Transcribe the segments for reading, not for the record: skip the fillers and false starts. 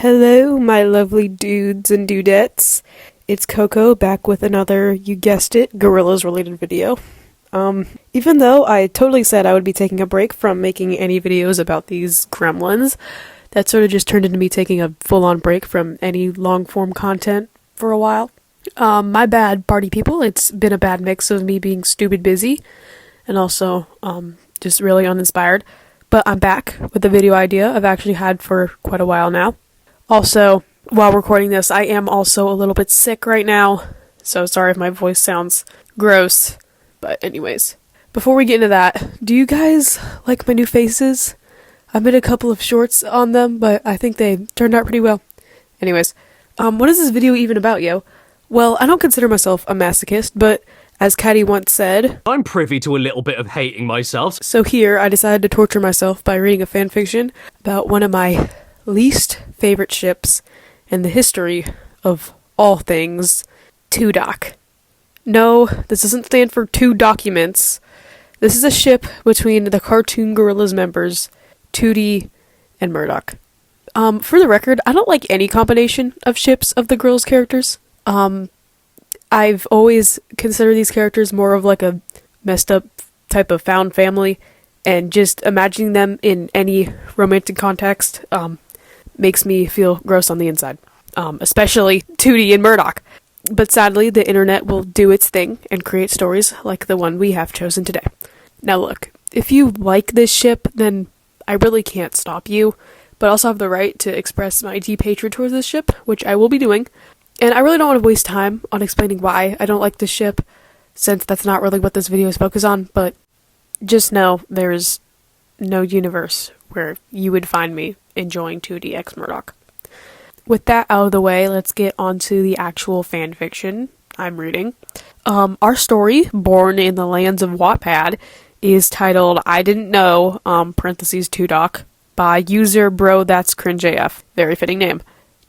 Hello, my lovely dudes and dudettes. It's Coco back with another, you guessed it, gorillas related video. Even though I totally said I would be taking a break from making any videos about these gremlins, that sort of just turned into me taking a full-on break from any long-form content for a while. My bad, party people. It's been a bad mix of me being stupid busy and also just really uninspired. But I'm back with a video idea I've actually had for quite a while now. Also, while recording this, I am also a little bit sick right now, so sorry if my voice sounds gross. But anyways, before we get into that, do you guys like my new faces? I made a couple of shorts on them, but I think they turned out pretty well. Anyways, what is this video even about, yo? Well, I don't consider myself a masochist, but as Caddy once said, I'm privy to a little bit of hating myself. So here, I decided to torture myself by reading a fanfiction about one of my least favorite ships in the history of all things, 2doc. No, this doesn't stand for two documents. This is a ship between the Cartoon Gorillas members, 2D and Murdoch. For the record, I don't like any combination of ships of the Gorillas characters. I've always considered these characters more of like a messed up type of found family, and just imagining them in any romantic context makes me feel gross on the inside, especially 2D and Murdoch. But sadly, the internet will do its thing and create stories like the one we have chosen today. Now look, if you like this ship, then I really can't stop you, but I also have the right to express my deep hatred towards this ship, which I will be doing. And I really don't want to waste time on explaining why I don't like this ship, since that's not really what this video is focused on, but just know there's no universe where you would find me enjoying 2D X Murdoch. With that out of the way, let's get on to the actual fanfiction I'm reading. Our story, born in the lands of Wattpad, is titled I Didn't Know, parentheses 2doc, by user bro that's cringe AF. Very fitting name.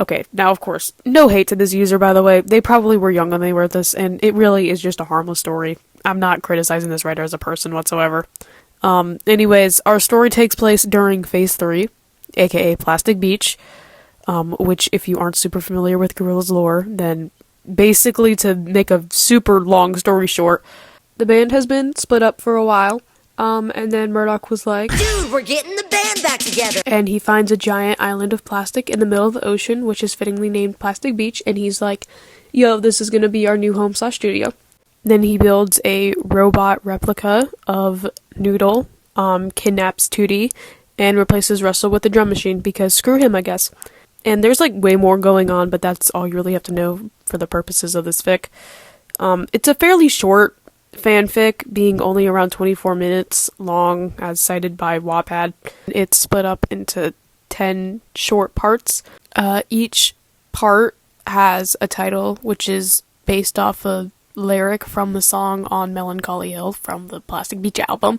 Okay, now of course, no hate to this user, by the way. They probably were young when they wrote this, and it really is just a harmless story. I'm not criticizing this writer as a person whatsoever. Anyways, our story takes place during Phase 3, aka Plastic Beach, which, if you aren't super familiar with Gorillaz lore, then basically, to make a super long story short, the band has been split up for a while, and then Murdoch was like, "Dude, we're getting the band back together!" And he finds a giant island of plastic in the middle of the ocean, which is fittingly named Plastic Beach, and he's like, yo, this is gonna be our new home/studio. Then he builds a robot replica of Noodle, kidnaps 2D, and replaces Russell with the drum machine, because screw him, I guess. And there's like way more going on, but that's all you really have to know for the purposes of this fic. It's a fairly short fanfic, being only around 24 minutes long, as cited by Wattpad. It's split up into 10 short parts. Each part has a title, which is based off a lyric from the song On Melancholy Hill from the Plastic Beach album.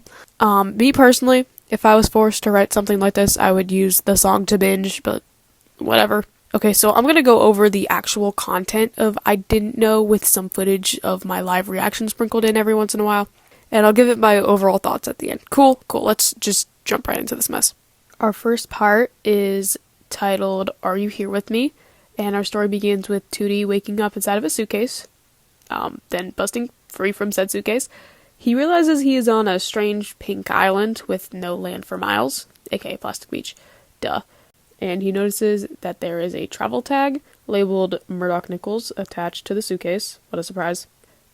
Me personally, if I was forced to write something like this, I would use the song to binge, but whatever. Okay, so I'm gonna go over the actual content of I Didn't Know with some footage of my live reaction sprinkled in every once in a while, and I'll give it my overall thoughts at the end. Cool, let's just jump right into this mess. Our first part is titled Are You Here With Me? And our story begins with 2D waking up inside of a suitcase, then busting free from said suitcase. He realizes he is on a strange pink island with no land for miles, aka Plastic Beach. Duh. And he notices that there is a travel tag labeled Murdoch Nichols attached to the suitcase. What a surprise.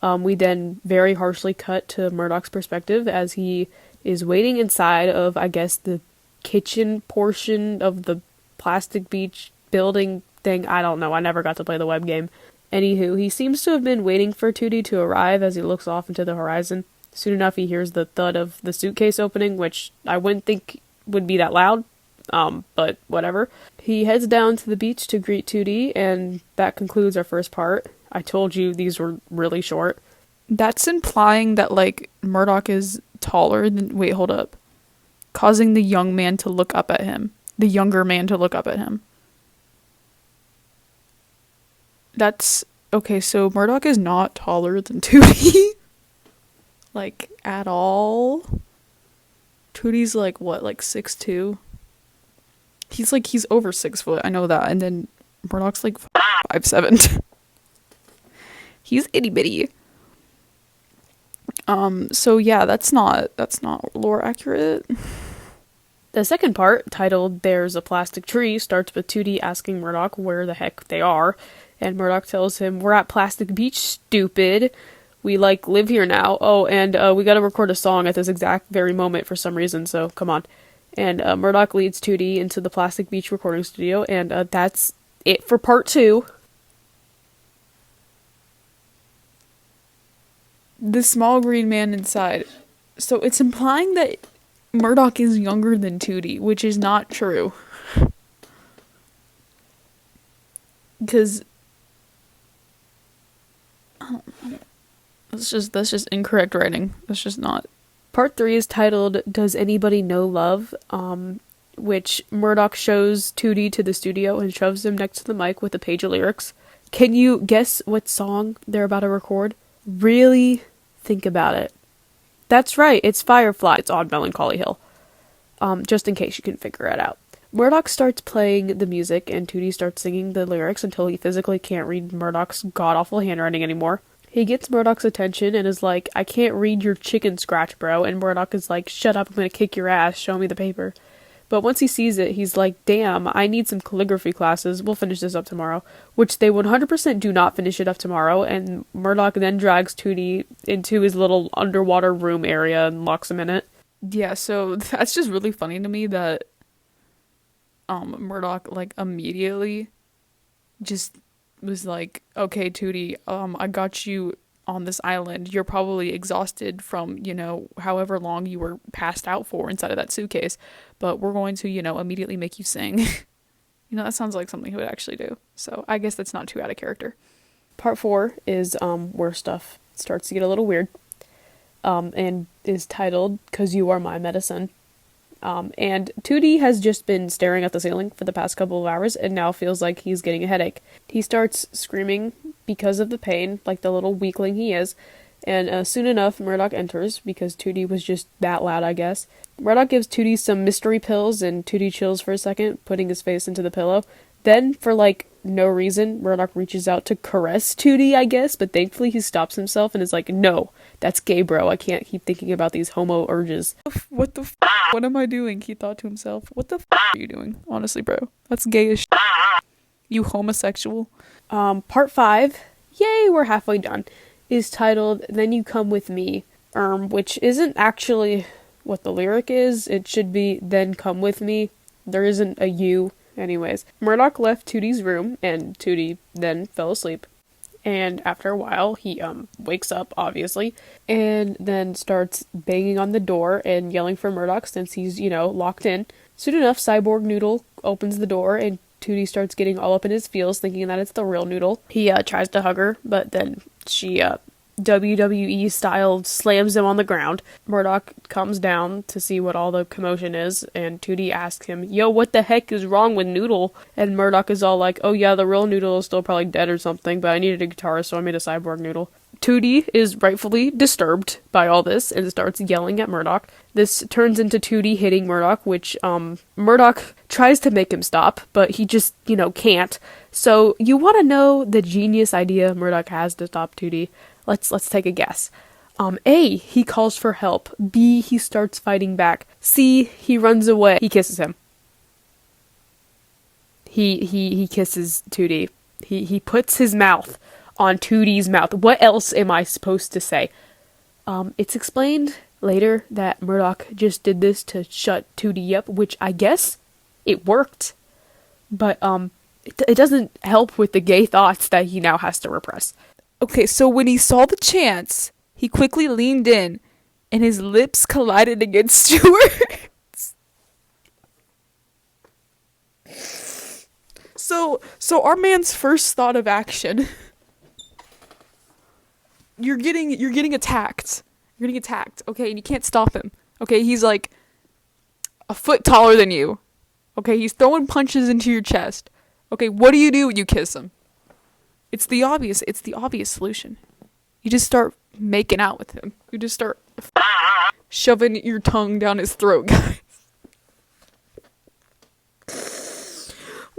We then very harshly cut to Murdoch's perspective as he is waiting inside of, I guess, the kitchen portion of the Plastic Beach building thing. I don't know. I never got to play the web game. Anywho, he seems to have been waiting for 2D to arrive as he looks off into the horizon. Soon enough, he hears the thud of the suitcase opening, which I wouldn't think would be that loud. But whatever. He heads down to the beach to greet 2D, and that concludes our first part. I told you these were really short. That's implying that, like, Murdoch is taller than... Wait, hold up. Causing the young man to look up at him. The younger man to look up at him. That's... Okay, so Murdoch is not taller than 2D. Like, at all. 2D's like, what, like 6'2"? He's over 6 foot. I know that. And then Murdoch's like 5'7". He's itty bitty. So yeah, that's not lore accurate. The second part, titled There's a Plastic Tree, starts with Tootie asking Murdoch where the heck they are, and Murdoch tells him, "We're at Plastic Beach, stupid. We, live here now. Oh, and we gotta record a song at this exact very moment for some reason, so come on." And Murdoch leads Tootie into the Plastic Beach recording studio, and that's it for part 2. The small green man inside. So it's implying that Murdoch is younger than Tootie, which is not true. Because that's just incorrect writing. That's just not. Part 3 is titled Does Anybody Know Love? Which Murdoch shows Tootie to the studio and shoves him next to the mic with a page of lyrics. Can you guess what song they're about to record? Really think about it. That's right, it's Firefly. It's on Melancholy Hill. Just in case you can figure it out. Murdoch starts playing the music and Tootie starts singing the lyrics until he physically can't read Murdoch's god-awful handwriting anymore. He gets Murdoch's attention and is like, "I can't read your chicken scratch, bro." And Murdoch is like, "Shut up, I'm gonna kick your ass, show me the paper." But once he sees it, he's like, "Damn, I need some calligraphy classes, we'll finish this up tomorrow." Which they 100% do not finish it up tomorrow, and Murdoch then drags Tootie into his little underwater room area and locks him in it. Yeah, so that's just really funny to me that Murdoch, immediately just was like, "Okay, Tootie, I got you on this island. You're probably exhausted from, however long you were passed out for inside of that suitcase, but we're going to, immediately make you sing." That sounds like something he would actually do. So I guess that's not too out of character. Part 4 is where stuff starts to get a little weird, and is titled "'Cause You Are My Medicine." And Tootie has just been staring at the ceiling for the past couple of hours and now feels like he's getting a headache. He starts screaming because of the pain, like the little weakling he is, and soon enough Murdoch enters because Tootie was just that loud, I guess. Murdoch gives Tootie some mystery pills and Tootie chills for a second, putting his face into the pillow. Then, for no reason, Murdoch reaches out to caress Tootie, I guess, but thankfully he stops himself and is like, "No, that's gay, bro. I can't keep thinking about these homo urges." What the what am I doing? He thought to himself. What the are you doing? Honestly, bro. That's gay as you homosexual. Part 5, yay, we're halfway done, is titled Then You Come With Me, which isn't actually what the lyric is. It should be Then Come With Me. There isn't a you. Anyways, Murdoch left Tootie's room, and Tootie then fell asleep. And after a while, he wakes up, obviously, and then starts banging on the door and yelling for Murdoch since he's, locked in. Soon enough, Cyborg Noodle opens the door, and Tootie starts getting all up in his feels, thinking that it's the real Noodle. He tries to hug her, but then she WWE style slams him on the ground. Murdoch comes down to see what all the commotion is, and Tootie asks him, "Yo, what the heck is wrong with Noodle?" And Murdoch is all like, "Oh yeah, the real Noodle is still probably dead or something, but I needed a guitarist, so I made a cyborg Noodle." Tootie is rightfully disturbed by all this and starts yelling at Murdoch. This turns into Tootie hitting Murdoch, which Murdoch tries to make him stop, but he just, can't. So you want to know the genius idea Murdoch has to stop Tootie? Let's take a guess. A, he calls for help. B, he starts fighting back. C, he runs away. He kisses him. He kisses Tootie. He puts his mouth on Tootie's mouth. What else am I supposed to say? It's explained later that Murdoch just did this to shut Tootie up, which I guess it worked. But it doesn't help with the gay thoughts that he now has to repress. Okay, so when he saw the chance, he quickly leaned in, and his lips collided against Stuart's. So our man's first thought of action. You're getting attacked. You're getting attacked, okay, and you can't stop him. Okay, he's like a foot taller than you. Okay, he's throwing punches into your chest. Okay, what do? You kiss him. It's the obvious solution. You just start making out with him. You just start shoving your tongue down his throat, guys.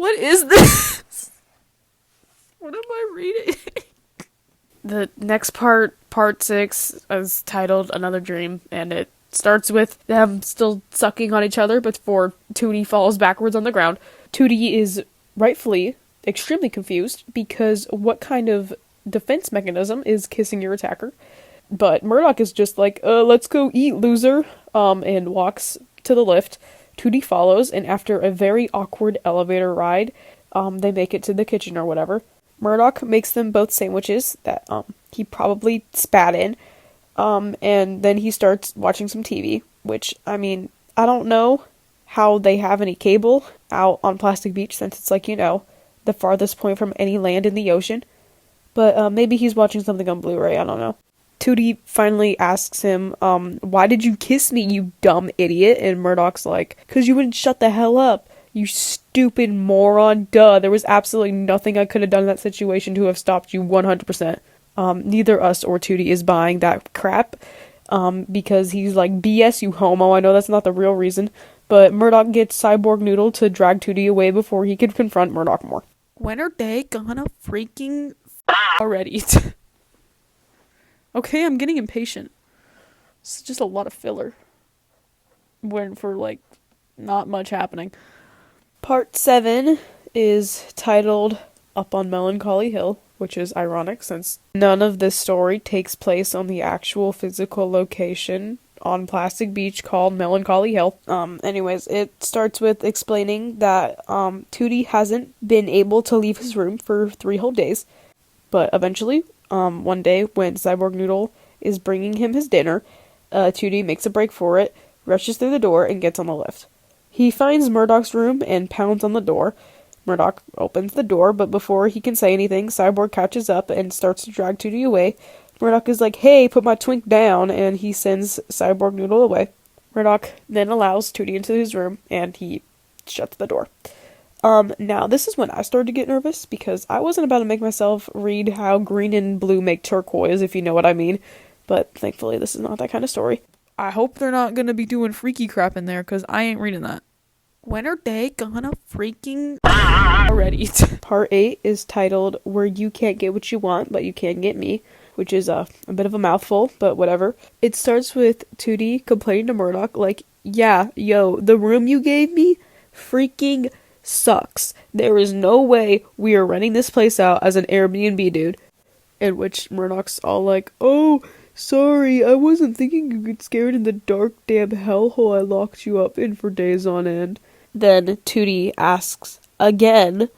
What is this? What am I reading? The next part, part 6, is titled Another Dream, and it starts with them still sucking on each other before Tootie falls backwards on the ground. Tootie is rightfully extremely confused because what kind of defense mechanism is kissing your attacker? But Murdoch is just like, let's go eat, loser, and walks to the lift. Tootie follows, and after a very awkward elevator ride, they make it to the kitchen or whatever. Murdoch makes them both sandwiches that he probably spat in, and then he starts watching some TV, which, I mean, I don't know how they have any cable out on Plastic Beach since it's like, you know, the farthest point from any land in the ocean, but maybe he's watching something on Blu-ray, I don't know. Tootie finally asks him, why did you kiss me, you dumb idiot? And Murdoch's like, 'cause you wouldn't shut the hell up, you stupid moron, duh, there was absolutely nothing I could have done in that situation to have stopped you 100%. Neither us or Tootie is buying that crap, because he's like, BS, you homo, I know that's not the real reason, but Murdoch gets Cyborg Noodle to drag Tootie away before he can confront Murdoch more. When are they gonna freaking already? Okay, I'm getting impatient. It's just a lot of filler. When for, like, not much happening. Part 7 is titled Up on Melancholy Hill, which is ironic since none of this story takes place on the actual physical location on Plastic Beach called Melancholy Hill. Anyways, it starts with explaining that Tootie hasn't been able to leave his room for 3 whole days, but eventually, one day when Cyborg Noodle is bringing him his dinner, Tootie makes a break for it, rushes through the door, and gets on the lift. He finds Murdoch's room and pounds on the door. Murdoch opens the door, but before he can say anything, Cyborg catches up and starts to drag Tootie away. Murdoch is like, hey, put my twink down, and he sends Cyborg Noodle away. Murdoch then allows Tootie into his room, and he shuts the door. Now, this is when I started to get nervous, because I wasn't about to make myself read how green and blue make turquoise, if you know what I mean, but thankfully this is not that kind of story. I hope they're not gonna be doing freaky crap in there, because I ain't reading that. When are they gonna freaking already? Part 8 is titled Where You Can't Get What You Want, But You Can Get Me, which is a bit of a mouthful, but whatever. It starts with Tootie complaining to Murdoch, like, yeah, yo, the room you gave me freaking sucks. There is no way we are renting this place out as an Airbnb, dude. In which Murdoch's all like, oh, sorry, I wasn't thinking you'd get scared in the dark damn hellhole I locked you up in for days on end. Then Tootie asks again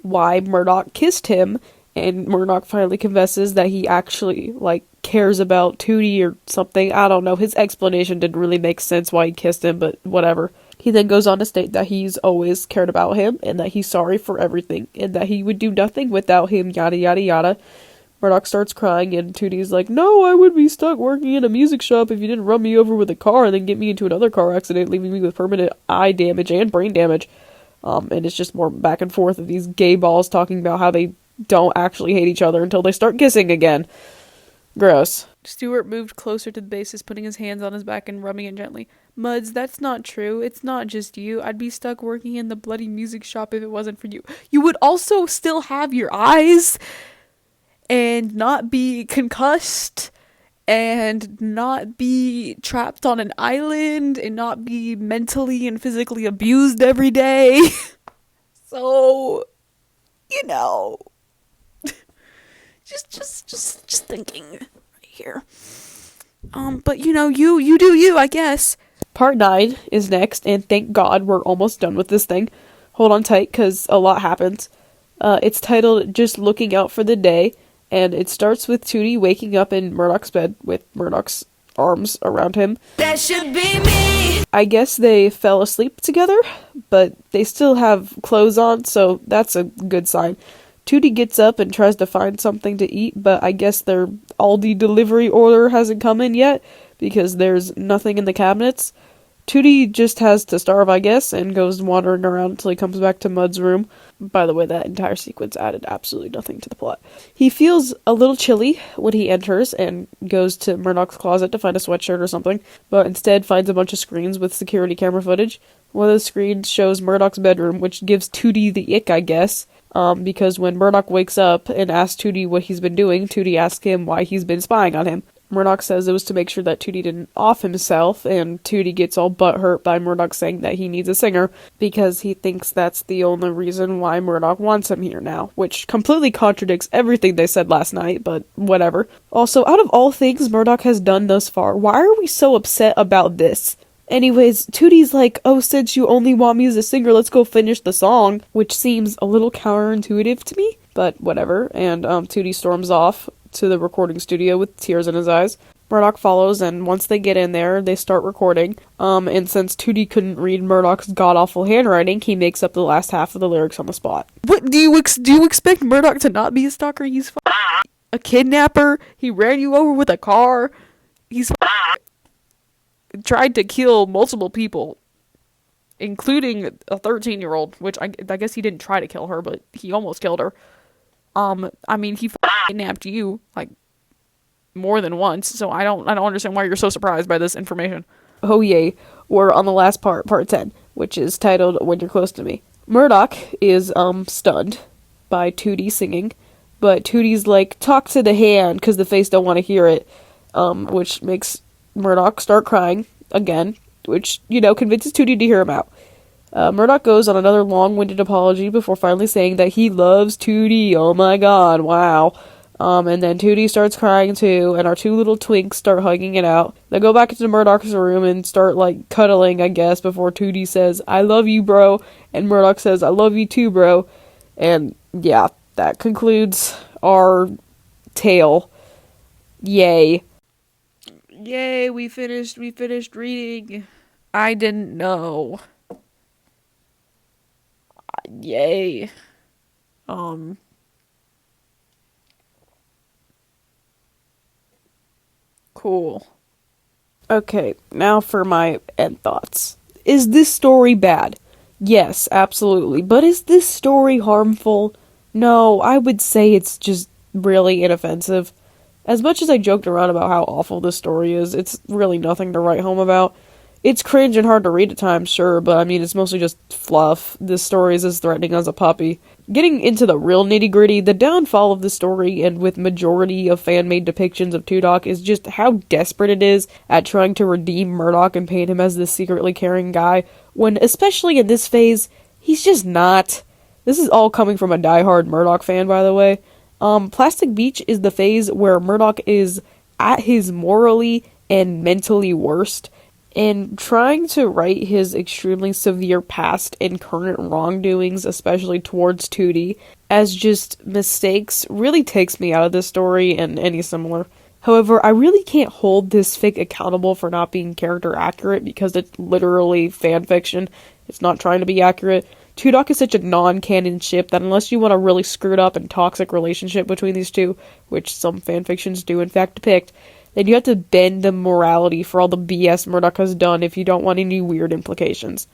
why Murdoch kissed him, and Murdoch finally confesses that he actually, like, cares about Tootie or something. I don't know. His explanation didn't really make sense why he kissed him, but whatever. He then goes on to state that he's always cared about him, and that he's sorry for everything, and that he would do nothing without him, yada yada yada. Murdoch starts crying, and Tootie's like, no, I would be stuck working in a music shop if you didn't run me over with a car and then get me into another car accident, leaving me with permanent eye damage and brain damage. And it's just more back and forth of these gay balls talking about how they don't actually hate each other until they start kissing again. Gross. Stuart moved closer to the bassist, putting his hands on his back and rubbing it gently. Muds, that's not true. It's not just you. I'd be stuck working in the bloody music shop if it wasn't for you. You would also still have your eyes and not be concussed and not be trapped on an island and not be mentally and physically abused every day. So, you know, just thinking right here. But you know, you do you, I guess. Part 9 is next, and thank God we're almost done with this thing. Hold on tight, because a lot happens. It's titled Just Looking Out for the Day, and it starts with Tootie waking up in Murdoch's bed with Murdoch's arms around him. That should be me. I guess they fell asleep together, but they still have clothes on, so that's a good sign. Tootie gets up and tries to find something to eat, but I guess their Aldi delivery order hasn't come in yet, because there's nothing in the cabinets. Tootie just has to starve, I guess, and goes wandering around until he comes back to Mud's room. By the way, that entire sequence added absolutely nothing to the plot. He feels a little chilly when he enters and goes to Murdoch's closet to find a sweatshirt or something, but instead finds a bunch of screens with security camera footage. One of the screens shows Murdoch's bedroom, which gives Tootie the ick, I guess. Because when Murdoch wakes up and asks Tootie what he's been doing, Tootie asks him why he's been spying on him. Murdoch says it was to make sure that Tootie didn't off himself, and Tootie gets all butthurt by Murdoch saying that he needs a singer, because he thinks that's the only reason why Murdoch wants him here now, which completely contradicts everything they said last night, but whatever. Also, out of all things Murdoch has done thus far, why are we so upset about this? Anyways, Tootie's like, oh, since you only want me as a singer, let's go finish the song, which seems a little counterintuitive to me, but whatever, and Tootie storms off to the recording studio with tears in his eyes. Murdoch follows, and once they get in there, they start recording, and since Tootie couldn't read Murdoch's god-awful handwriting, he makes up the last half of the lyrics on the spot. What, do you expect Murdoch to not be a stalker? He's a kidnapper, he ran you over with a car, he's tried to kill multiple people, including a 13-year-old, which I guess he didn't try to kill her, but he almost killed her. I mean, he kidnapped you, like, more than once, so I don't understand why you're so surprised by this information. Oh yay, we're on the last part 10, which is titled When You're Close to Me. Murdoch is, stunned by Tootie singing, but Tootie's like, talk to the hand, cause the face don't want to hear it, which makes Murdoch start crying, again, which, convinces Tootie to hear him out. Murdoch goes on another long-winded apology before finally saying that he loves Tootie. Oh my god, wow. And then Tootie starts crying too, and our two little twinks start hugging it out. They go back into Murdoch's room and start, cuddling, I guess, before Tootie says, I love you, bro, and Murdoch says, I love you too, bro. And, yeah, that concludes our tale. Yay. Yay, we finished reading. I didn't know. Yay. Cool. Okay, now for my end thoughts. Is this story bad? Yes, absolutely. But is this story harmful? No, I would say it's just really inoffensive. As much as I joked around about how awful this story is, it's really nothing to write home about. It's cringe and hard to read at times, sure, but I mean, it's mostly just fluff. This story is as threatening as a puppy. Getting into the real nitty-gritty, the downfall of the story, and with majority of fan-made depictions of Toodoc, is just how desperate it is at trying to redeem Murdoch and paint him as this secretly caring guy, when, especially in this phase, he's just not. This is all coming from a diehard Murdoch fan, by the way. Plastic Beach is the phase where Murdoch is at his morally and mentally worst, and trying to write his extremely severe past and current wrongdoings, especially towards Tootie, as just mistakes really takes me out of this story and any similar. However, I really can't hold this fic accountable for not being character accurate because it's literally fanfiction. It's not trying to be accurate. Toodoc is such a non-canon ship that unless you want a really screwed up and toxic relationship between these two, which some fanfictions do in fact depict, then you have to bend the morality for all the BS Murdoch has done if you don't want any weird implications.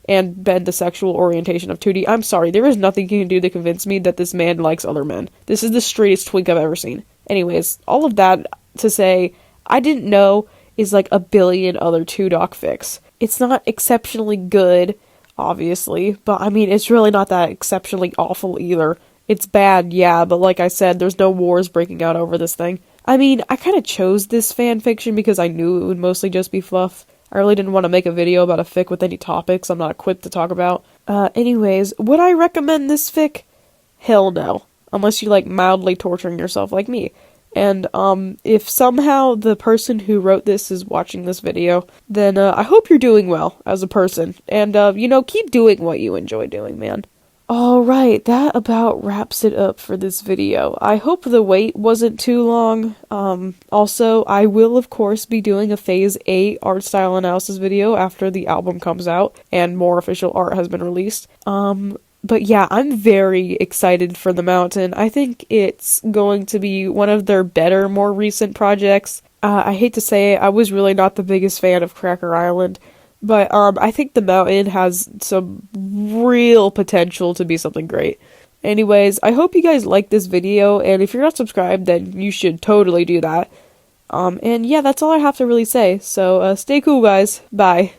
And bend the sexual orientation of Tootie. I'm sorry, there is nothing you can do to convince me that this man likes other men. This is the straightest twink I've ever seen. Anyways, all of that to say, I didn't know is like a billion other Toodoc fics. It's not exceptionally good, obviously, but I mean, it's really not that exceptionally awful either. It's bad, yeah, but like I said, there's no wars breaking out over this thing. I mean, I kind of chose this fanfiction because I knew it would mostly just be fluff. I really didn't want to make a video about a fic with any topics I'm not equipped to talk about. Anyways, would I recommend this fic? Hell no. Unless you like mildly torturing yourself like me. And, if somehow the person who wrote this is watching this video, then, I hope you're doing well as a person. And, keep doing what you enjoy doing, man. Alright, that about wraps it up for this video. I hope the wait wasn't too long. Also, I will of course be doing a Phase 8 art style analysis video after the album comes out and more official art has been released. But yeah, I'm very excited for The Mountain. I think it's going to be one of their better, more recent projects. I hate to say it, I was really not the biggest fan of Cracker Island. But, I think The Mountain has some real potential to be something great. Anyways, I hope you guys like this video, and if you're not subscribed, then you should totally do that. And yeah, that's all I have to really say. So, stay cool, guys. Bye.